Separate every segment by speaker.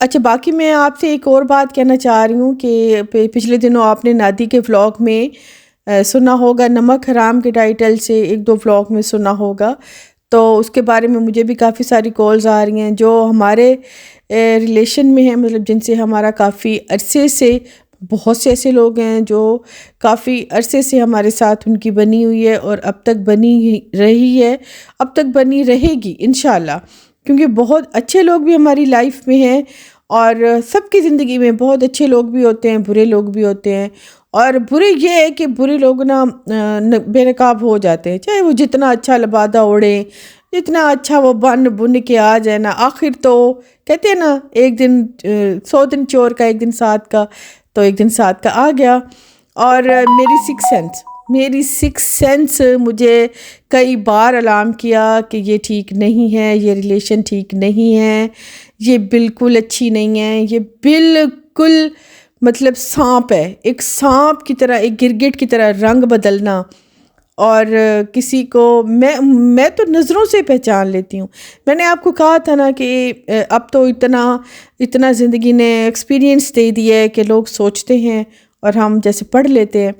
Speaker 1: اچھا، باقی میں آپ سے ایک اور بات کہنا چاہ رہی ہوں کہ پچھلے دنوں آپ نے نادی کے ولاگ میں سنا ہوگا، نمک حرام کے ٹائٹل سے ایک دو ولاگ میں سنا ہوگا، تو اس کے بارے میں مجھے بھی کافی ساری کالز آ رہی ہیں جو ہمارے ریلیشن میں ہیں، مطلب جن سے ہمارا کافی عرصے سے، بہت سے ایسے لوگ ہیں جو کافی عرصے سے ہمارے ساتھ ان کی بنی ہوئی ہے اور اب تک بنی رہی ہے، اب تک بنی رہے گی انشاءاللہ، کیونکہ بہت اچھے لوگ بھی ہماری لائف میں ہیں، اور سب کی زندگی میں بہت اچھے لوگ بھی ہوتے ہیں، برے لوگ بھی ہوتے ہیں، اور برے یہ ہے کہ برے لوگ نا بے نقاب ہو جاتے ہیں، چاہے وہ جتنا اچھا لبادہ اوڑھیں، جتنا اچھا وہ بن کے آ جائے نا، آخر تو کہتے ہیں نا ایک دن 100 دن چور کا ایک دن ساتھ کا، تو ایک دن ساتھ کا آ گیا۔ اور میری سکس سینس مجھے کئی بار الارم کیا کہ یہ ٹھیک نہیں ہے، یہ ریلیشن ٹھیک نہیں ہے، یہ بالکل اچھی نہیں ہے، یہ بالکل مطلب سانپ ہے، ایک سانپ کی طرح، ایک گرگٹ کی طرح رنگ بدلنا، اور کسی کو میں تو نظروں سے پہچان لیتی ہوں۔ میں نے آپ کو کہا تھا نا کہ اب تو اتنا زندگی نے ایکسپیرینس دے دیا ہے کہ لوگ سوچتے ہیں اور ہم جیسے پڑھ لیتے ہیں،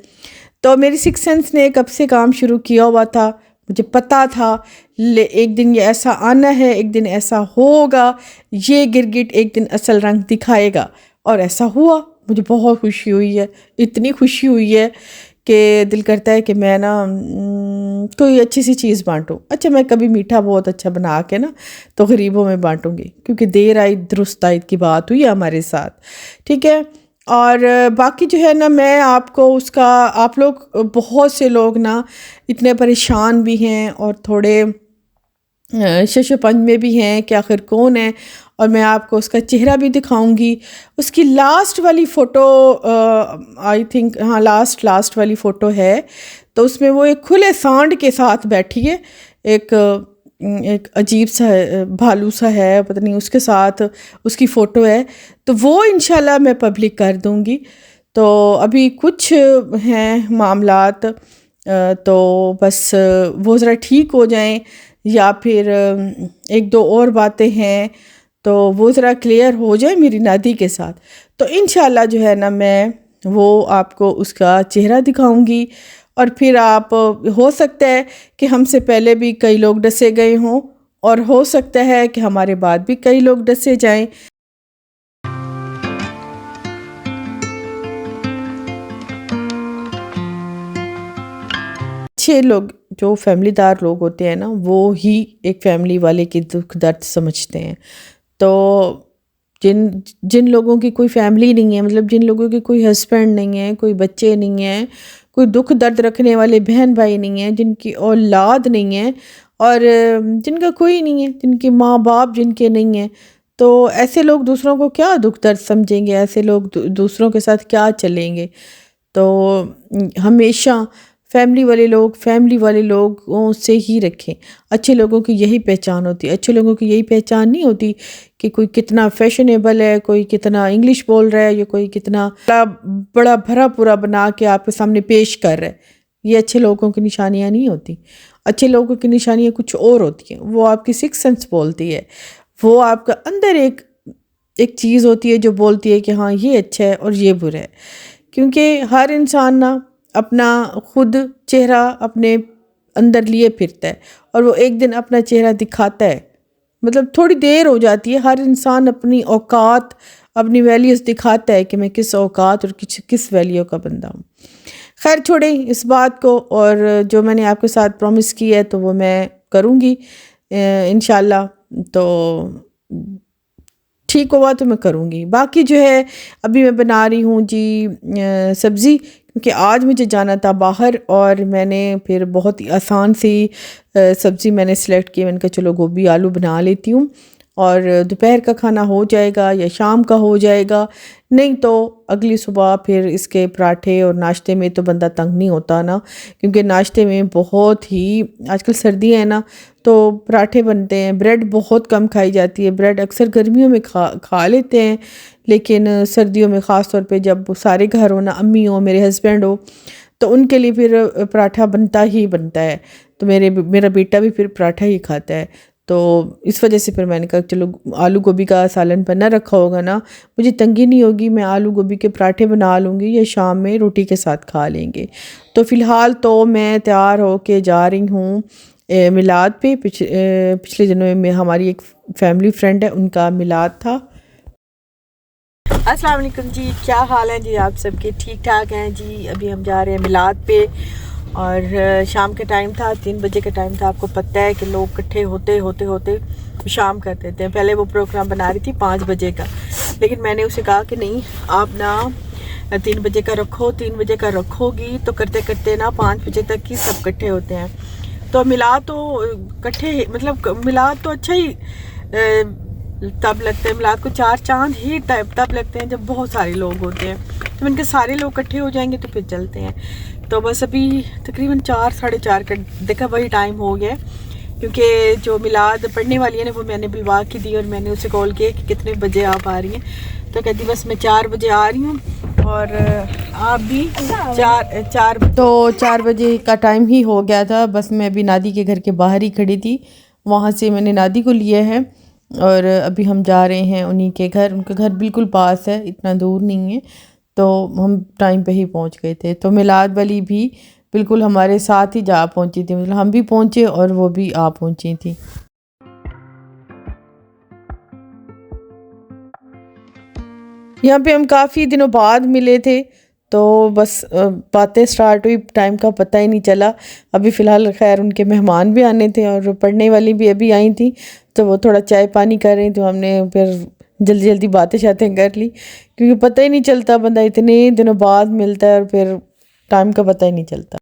Speaker 1: تو میری سکس سینس نے کب سے کام شروع کیا ہوا تھا، مجھے پتہ تھا ایک دن یہ ایسا آنا ہے، ایک دن ایسا ہوگا، یہ گرگٹ ایک دن اصل رنگ دکھائے گا، اور ایسا ہوا۔ مجھے بہت خوشی ہوئی ہے، اتنی خوشی ہوئی ہے کہ دل کرتا ہے کہ میں نا کوئی اچھی سی چیز بانٹوں۔ اچھا، میں کبھی میٹھا بہت اچھا بنا کے نا تو غریبوں میں بانٹوں گی، کیونکہ دیر آئی درست آئی کی بات ہوئی ہے ہمارے ساتھ، ٹھیک ہے۔ اور باقی جو ہے نا، میں آپ کو اس کا، آپ لوگ بہت سے لوگ نا اتنے پریشان بھی ہیں اور تھوڑے شش و پنج میں بھی ہیں کہ آخر کون ہے، اور میں آپ کو اس کا چہرہ بھی دکھاؤں گی۔ اس کی لاسٹ والی فوٹو آئی تھنک، ہاں لاسٹ والی فوٹو ہے، تو اس میں وہ ایک کھلے سانڈ کے ساتھ بیٹھی ہے، ایک عجیب سا بھالو سا ہے، پتہ نہیں، اس کے ساتھ اس کی فوٹو ہے، تو وہ انشاءاللہ میں پبلک کر دوں گی۔ تو ابھی کچھ ہیں معاملات، تو بس وہ ذرا ٹھیک ہو جائیں، یا پھر ایک دو اور باتیں ہیں تو وہ ذرا کلیئر ہو جائے میری نادی کے ساتھ، تو انشاءاللہ جو ہے نا میں وہ آپ کو اس کا چہرہ دکھاؤں گی، اور پھر آپ، ہو سکتا ہے کہ ہم سے پہلے بھی کئی لوگ ڈسے گئے ہوں، اور ہو سکتا ہے کہ ہمارے بعد بھی کئی لوگ ڈسے جائیں۔ اچھے لوگ، جو فیملی دار لوگ ہوتے ہیں نا، وہ ہی ایک فیملی والے کی دکھ درد سمجھتے ہیں۔ تو جن لوگوں کی کوئی فیملی نہیں ہے، مطلب جن لوگوں کی کوئی ہسبینڈ نہیں ہے، کوئی بچے نہیں ہیں، کوئی دکھ درد رکھنے والے بہن بھائی نہیں ہیں، جن کی اولاد نہیں ہے، اور جن کا کوئی نہیں ہے، جن کے ماں باپ جن کے نہیں ہیں، تو ایسے لوگ دوسروں کو کیا دکھ درد سمجھیں گے، ایسے لوگ دوسروں کے ساتھ کیا چلیں گے۔ تو ہمیشہ فیملی والے لوگوں سے ہی رکھیں۔ اچھے لوگوں کی یہی پہچان ہوتی ہے، اچھے لوگوں کی یہی پہچان نہیں ہوتی کہ کوئی کتنا فیشنیبل ہے، کوئی کتنا انگلش بول رہا ہے، یا کوئی کتنا بڑا بھرا پورا بنا کے آپ کے سامنے پیش کر رہا ہے۔ یہ اچھے لوگوں کی نشانیاں نہیں ہوتی۔ اچھے لوگوں کی نشانیاں کچھ اور ہوتی ہیں، وہ آپ کی سکس سینس بولتی ہے، وہ آپ کا اندر ایک چیز ہوتی ہے جو بولتی ہے کہ ہاں یہ اچھا ہے اور یہ برا ہے، کیونکہ ہر انسان نا اپنا خود چہرہ اپنے اندر لیے پھرتا ہے، اور وہ ایک دن اپنا چہرہ دکھاتا ہے، مطلب تھوڑی دیر ہو جاتی ہے، ہر انسان اپنی اوقات، اپنی ویلیوز دکھاتا ہے کہ میں کس اوقات اور کس ویلیو کا بندہ ہوں۔ خیر چھوڑیں اس بات کو، اور جو میں نے آپ کے ساتھ پرومس کی ہے تو وہ میں کروں گی انشاءاللہ، تو ٹھیک ہوا تو میں کروں گی۔ باقی جو ہے ابھی میں بنا رہی ہوں جی سبزی، کیونکہ آج مجھے جانا تھا باہر، اور میں نے پھر بہت ہی آسان سی سبزی میں نے سلیکٹ کی، میں نے کہا چلو گوبھی آلو بنا لیتی ہوں، اور دوپہر کا کھانا ہو جائے گا یا شام کا ہو جائے گا، نہیں تو اگلی صبح پھر اس کے پراٹھے، اور ناشتے میں تو بندہ تنگ نہیں ہوتا نا، کیونکہ ناشتے میں بہت ہی آج کل سردیاں ہیں نا، تو پراٹھے بنتے ہیں، بریڈ بہت کم کھائی جاتی ہے، بریڈ اکثر گرمیوں میں کھا لیتے ہیں، لیکن سردیوں میں خاص طور پہ جب سارے گھر ہو نا، امی ہو، میرے ہسبینڈ ہو، تو ان کے لیے پھر پراٹھا بنتا ہی بنتا ہے، تو میرا بیٹا بھی پھر پراٹھا ہی کھاتا ہے، تو اس وجہ سے پھر میں نے کہا چلو آلو گوبھی کا سالن بنا رکھا ہوگا نا، مجھے تنگی نہیں ہوگی، میں آلو گوبھی کے پراٹھے بنا لوں گی یا شام میں روٹی کے ساتھ کھا لیں گے۔ تو فی الحال تو میں تیار ہو کے جا رہی ہوں میلاد پہ۔ پچھلے دنوں میں ہماری ایک فیملی فرینڈ ہے، ان کا میلاد تھا۔ السلام علیکم جی، کیا حال ہے جی؟ آپ سب کے ٹھیک ٹھاک ہیں جی؟ ابھی ہم جا رہے ہیں میلاد پہ، اور شام کا ٹائم تھا، 3 بجے کا ٹائم تھا۔ آپ کو پتہ ہے کہ لوگ اکٹھے ہوتے شام کر دیتے ہیں۔ پہلے وہ پروگرام بنا رہی تھی 5 بجے کا، لیکن میں نے اسے کہا کہ نہیں، آپ نا 3 بجے کا رکھو، 3 بجے کا رکھو گی تو کرتے کرتے نا 5 بجے تک ہی سب اکٹھے ہوتے ہیں۔ تو میلاد تو اکٹھے، مطلب میلاد تو اچھا ہی تب لگتا ہے، میلاد کو 4 چاند ہی تب لگتے ہیں جب بہت سارے لوگ ہوتے ہیں۔ تو ان کے سارے لوگ اکٹھے ہو جائیں گے تو پھر چلتے ہیں۔ تو بس ابھی تقریباً 4 ساڑھے 4 کا دیکھا وہی ٹائم ہو گیا، کیونکہ جو میلاد پڑھنے والی ہے نا وہ میں نے بلوا کے دی، اور میں نے اسے کال کیا کہ کتنے بجے آپ آ رہی ہیں، تو کہتی بس میں 4 بجے آ رہی ہوں، اور آپ بھی 4 بجے کا ٹائم ہی ہو گیا تھا۔ بس میں ابھی نادی کے گھر کے باہر ہی کھڑی تھی، وہاں سے میں نے نادی کو لیا ہے، اور ابھی ہم جا رہے ہیں انہی کے گھر۔ ان کا گھر بالکل پاس ہے، اتنا دور نہیں ہے، تو ہم ٹائم پہ ہی پہنچ گئے تھے۔ تو میلاد والی بھی بالکل ہمارے ساتھ ہی جا پہنچی تھی، مطلب ہم بھی پہنچے اور وہ بھی آ پہنچی تھی۔ یہاں پہ ہم کافی دنوں بعد ملے تھے، تو بس باتیں سٹارٹ ہوئی، ٹائم کا پتہ ہی نہیں چلا۔ ابھی فی الحال خیر ان کے مہمان بھی آنے تھے، اور پڑھنے والی بھی ابھی آئی تھیں، تو وہ تھوڑا چائے پانی کر رہی، تو ہم نے پھر جلدی جلدی باتیں شاتیں کر لی، کیونکہ پتہ ہی نہیں چلتا، بندہ اتنے دنوں بعد ملتا ہے اور پھر ٹائم کا پتہ ہی نہیں چلتا۔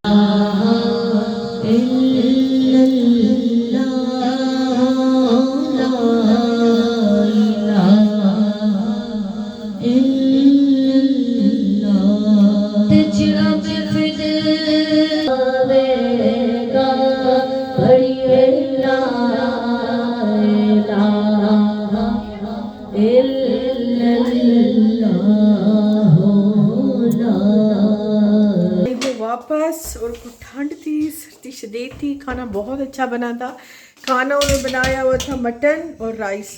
Speaker 1: واپس، اور ٹھنڈ تھی، سردی شدید تھی، کھانا بہت اچھا بنا تھا۔ کھانا انہیں بنایا ہوا تھا مٹن اور رائس۔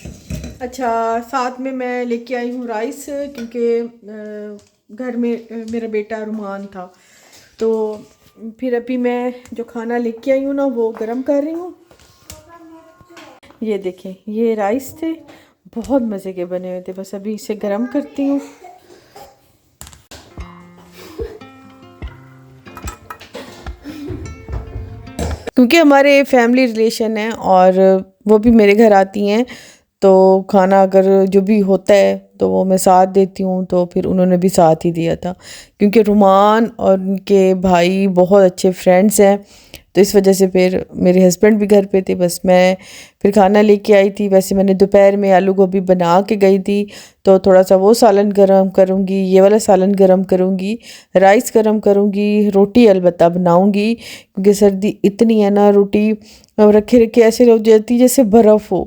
Speaker 1: اچھا، ساتھ میں لے کے آئی ہوں رائس، کیونکہ گھر میں میرا بیٹا رومان تھا، تو پھر ابھی میں جو کھانا لے کے آئی ہوں نا وہ گرم کر رہی ہوں۔ یہ دیکھیں، یہ رائس تھے، بہت مزے کے بنے ہوئے تھے، بس ابھی اسے گرم کرتی ہوں۔ کیونکہ ہمارے فیملی ریلیشن ہیں اور وہ بھی میرے گھر آتی ہیں، تو کھانا اگر جو بھی ہوتا ہے تو وہ میں ساتھ دیتی ہوں، تو پھر انہوں نے بھی ساتھ ہی دیا تھا، کیونکہ رومان اور ان کے بھائی بہت اچھے فرینڈز ہیں، تو اس وجہ سے پھر میرے ہسبینڈ بھی گھر پہ تھے، بس میں پھر کھانا لے کے آئی تھی۔ ویسے میں نے دوپہر میں آلو گوبھی بنا کے گئی تھی، تو تھوڑا سا وہ سالن گرم کروں گی، یہ والا سالن گرم کروں گی، رائس گرم کروں گی، روٹی البتہ بناؤں گی، کیونکہ سردی اتنی ہے نا، روٹی رکھے رکھے ایسے ہو جاتی جیسے برف ہو،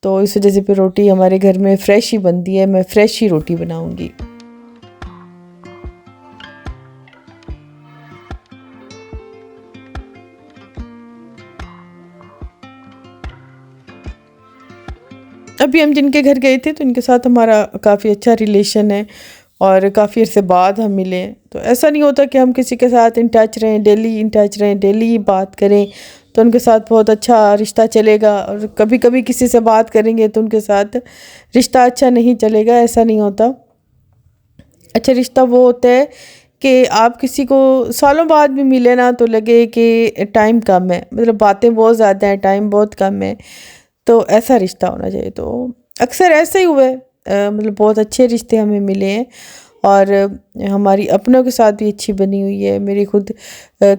Speaker 1: تو اس وجہ سے پھر روٹی ہمارے گھر میں فریش ہی بنتی ہے، میں فریش ہی روٹی بناؤں گی۔ ابھی ہم جن کے گھر گئے تھے تو ان کے ساتھ ہمارا کافی اچھا ریلیشن ہے، اور کافی عرصے بعد ہم ملے ہیں، تو ایسا نہیں ہوتا کہ ہم کسی کے ساتھ ان ٹچ رہیں، ڈیلی ان ٹچ رہیں، ڈیلی ہی بات کریں تو ان کے ساتھ بہت اچھا رشتہ چلے گا، اور کبھی کبھی کسی سے بات کریں گے تو ان کے ساتھ رشتہ اچھا نہیں چلے گا، ایسا نہیں ہوتا۔ اچھا رشتہ وہ ہوتا ہے کہ آپ کسی کو سالوں بعد بھی ملے نا تو لگے کہ ٹائم کم ہے، مطلب باتیں بہت زیادہ ہیں، ٹائم بہت کم ہے، تو ایسا رشتہ ہونا چاہیے۔ تو اکثر ایسا ہی ہوا ہے، مطلب بہت اچھے رشتے ہمیں ملے ہیں، اور ہماری اپنوں کے ساتھ بھی اچھی بنی ہوئی ہے۔ میری خود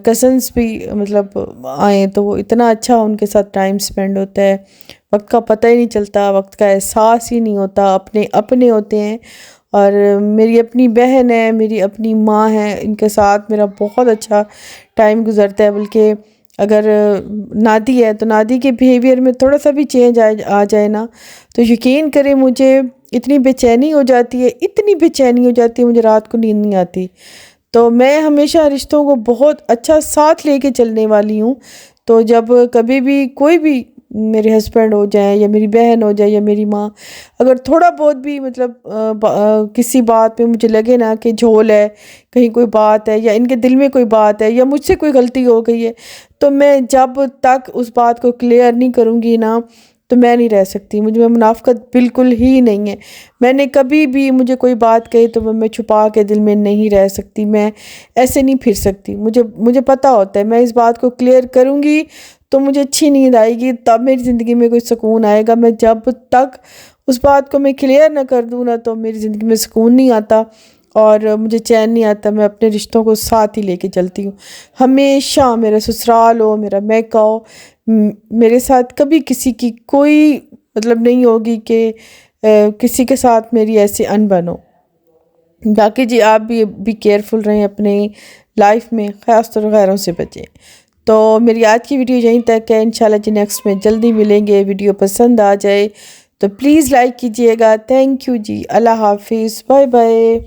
Speaker 1: کزنس بھی مطلب آئیں تو وہ اتنا اچھا ان کے ساتھ ٹائم سپینڈ ہوتا ہے، وقت کا پتہ ہی نہیں چلتا، وقت کا احساس ہی نہیں ہوتا، اپنے اپنے ہوتے ہیں۔ اور میری اپنی بہن ہے، میری اپنی ماں ہے، ان کے ساتھ میرا بہت اچھا ٹائم گزرتا ہے، بلکہ اگر نادی ہے تو نادی کے بیہیویئر میں تھوڑا سا بھی چینج آ جائے نا تو یقین کریں مجھے اتنی بے چینی ہو جاتی ہے، اتنی بے چینی ہو جاتی ہے، مجھے رات کو نیند نہیں آتی۔ تو میں ہمیشہ رشتوں کو بہت اچھا ساتھ لے کے چلنے والی ہوں، تو جب کبھی بھی کوئی بھی میرے ہسبینڈ ہو جائیں یا میری بہن ہو جائے یا میری ماں، اگر تھوڑا بہت بھی مطلب کسی بات پہ مجھے لگے نا کہ جھول ہے، کہیں کوئی بات ہے یا ان کے دل میں کوئی بات ہے یا مجھ سے کوئی غلطی ہو گئی ہے، تو میں جب تک اس بات کو کلیئر نہیں کروں گی نا تو میں نہیں رہ سکتی. مجھ میں منافقت بالکل ہی نہیں ہے. میں نے کبھی بھی مجھے کوئی بات کہی تو میں چھپا کے دل میں نہیں رہ سکتی، میں ایسے نہیں پھر سکتی. مجھے پتہ ہوتا ہے میں اس بات کو کلیئر کروں گی تو مجھے اچھی نیند آئے گی، تب میری زندگی میں کوئی سکون آئے گا. میں جب تک اس بات کو میں کلیئر نہ کر دوں نا تو میری زندگی میں سکون نہیں آتا اور مجھے چین نہیں آتا. میں اپنے رشتوں کو ساتھ ہی لے کے چلتی ہوں. ہمیشہ میرا سسرال ہو، میرا میکہ ہو، میرے ساتھ کبھی کسی کی کوئی مطلب نہیں ہوگی کہ کسی کے ساتھ میری ایسے انبن ہو. باقی جی آپ بھی کیئرفل رہیں اپنے لائف میں، خاص طور غیروں سے بچیں. تو میری آج کی ویڈیو یہیں تک ہے. انشاءاللہ جی نیکسٹ میں جلدی ملیں گے. ویڈیو پسند آ جائے تو پلیز لائک کیجئے گا. تھینک یو جی. اللہ حافظ. Bye bye.